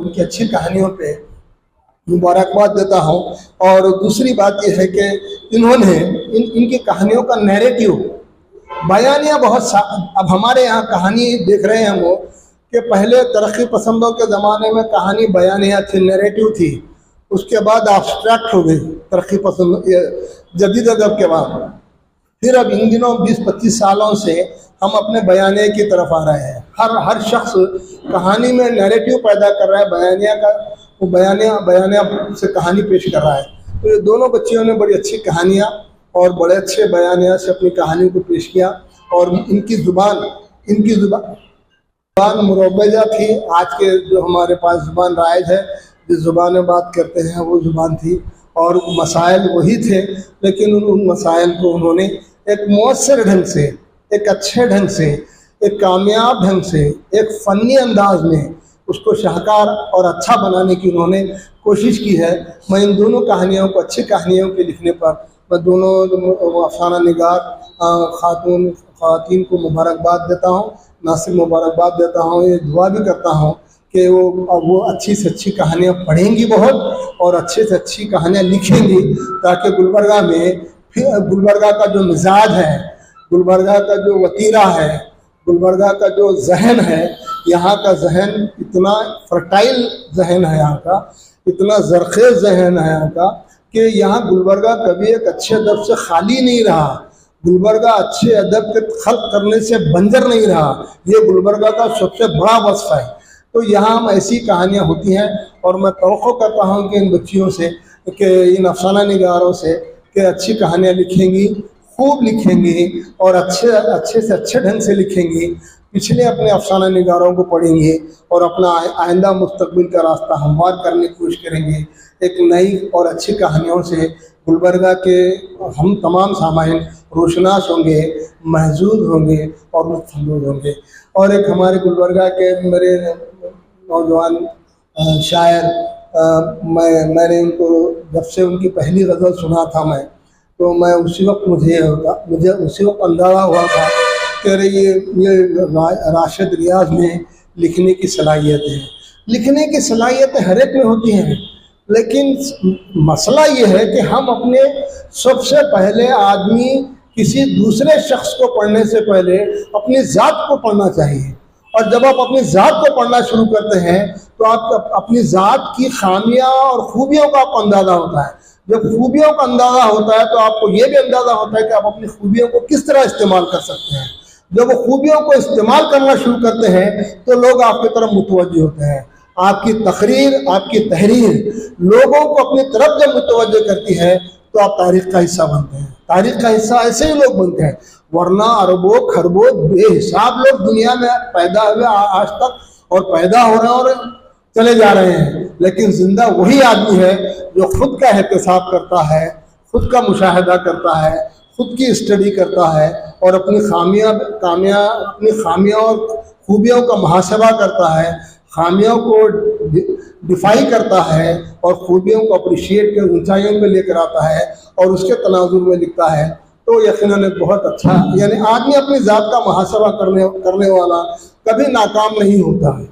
उनकी अच्छी कहानियों पे मुबारकबाद देता हूँ। और दूसरी बात यह है कि इन्होंने इनकी कहानियों का नैरेटिव बयानिया अब हमारे यहाँ कहानी देख रहे हैं हम वो कि पहले तरक्की पसंदों के ज़माने में कहानी बयानिया थी, नैरेटिव थी, उसके बाद एब्स्ट्रैक्ट हो गई तरक्की पसंद जदीद अदब के बाद। फिर अब इन दिनों 20-25 सालों से हम अपने बयानिया की तरफ आ रहे हैं। हर शख्स कहानी में नैरेटिव पैदा कर रहा है, बयानिया का वो बयानिया से कहानी पेश कर रहा है। तो ये दोनों बच्चियों ने बड़ी अच्छी कहानियाँ और बड़े अच्छे बयानिया से अपनी कहानी को पेश किया। और इनकी ज़ुबान मुरब्बजा थी। आज के जो हमारे पास ज़ुबान राइज है, जिस ज़ुबान में बात करते हैं वो ज़ुबान थी और मसाइल वही थे, लेकिन उन मसाइल को उन्होंने एक मौसर ढंग से, एक अच्छे ढंग से, एक कामयाब ढंग से, एक फ़नी अंदाज में उसको शाहकार और अच्छा बनाने की उन्होंने कोशिश की है। मैं इन दोनों कहानियों को, अच्छी कहानियों के लिखने पर मैं दोनों अफसाना निगार ख़वातीन को मुबारकबाद देता हूँ। ना सिर्फ मुबारकबाद देता हूँ, ये दुआ भी करता हूँ कि वो अच्छी से अच्छी कहानियाँ पढ़ेंगी बहुत और अच्छे से अच्छी कहानियाँ लिखेंगी, ताकि गुलबर्गा में फिर गुलबर्गा का जो मिजाज है, गुलबर्गा का जो वतीरा है, गुलबर्गा का जो जहन है, यहाँ का जहन इतना फर्टाइल जहन है, यहाँ का इतना ज़रख़ेज़ जहन है यहाँ का, कि यहाँ गुलबर्गा कभी एक अच्छे अदब से खाली नहीं रहा। गुलबर्गा अच्छे अदब के खल्क़ करने से बंजर नहीं रहा। ये गुलबर्गा का सबसे बड़ा वस्फ़ है। तो यहाँ हम ऐसी कहानियाँ होती हैं और मैं तवक्को करता हूँ कि इन बच्चियों से, कि इन अफसाना निगारों से, कि अच्छी कहानियाँ लिखेंगी, खूब लिखेंगी और अच्छे से अच्छे ढंग से लिखेंगी। पिछले अपने अफसाना निगारों को पढ़ेंगे और अपना आइंदा मुस्तकबिल का रास्ता हमवार करने की कोशिश करेंगे। एक नई और अच्छी कहानियों से गुलबर्गा के हम तमाम सामाइन रोशनास होंगे, महजूद होंगे और लुत्फ़अंदोज़ होंगे। और एक हमारे गुलबर्गा के मेरे नौजवान शायर, मैंने उनको जब से उनकी पहली गज़ल सुना था मैं, तो मैं उसी वक्त मुझे उसी वक्त अंदाज़ा हुआ था कि ये राशिद रियाज में लिखने की सलाहियत है। लिखने की सलाहियतें हर एक में होती हैं, लेकिन मसला ये है कि हम अपने सबसे पहले आदमी किसी दूसरे शख्स को पढ़ने से पहले अपनी ज़ात को पढ़ना चाहिए। और जब आप अपनी ज़ात को पढ़ना शुरू करते हैं तो आप अपनी ज़ात की खामियां और खूबियों का आपको अंदाज़ा होता है। जब खूबियों का अंदाज़ा होता है तो आपको ये भी अंदाज़ा होता है कि आप अपनी खूबियों को किस तरह इस्तेमाल कर सकते हैं। जब वो खूबियों को इस्तेमाल करना शुरू करते हैं तो लोग आपकी तरफ मुतवज्जह होते हैं। आपकी तकरीर, आपकी तहरीर लोगों को अपनी तरफ जब मुतवज्जह करती है तो आप तारीख़ का हिस्सा बनते हैं। तारीख़ का हिस्सा ऐसे ही लोग बनते हैं, वरना अरबों खरबों बेहिसाब लोग दुनिया में पैदा हुए आज तक और पैदा हो रहे हैं और चले जा रहे हैं, लेकिन जिंदा वही आदमी है जो खुद का एहतिसाब करता है, खुद का मुशाहिदा करता है, खुद की स्टडी करता है और अपनी खामियां और खूबियों का मुहासबा करता है, खामियों को डिफाई करता है और खूबियों को अप्रिशिएट कर ऊंचाइयों पे लेकर आता है और उसके तनाजुर में लिखता है। तो यकीनन एक बहुत अच्छा, यानी आदमी अपनी ज़ात का मुहासबा करने वाला कभी नाकाम नहीं होता है।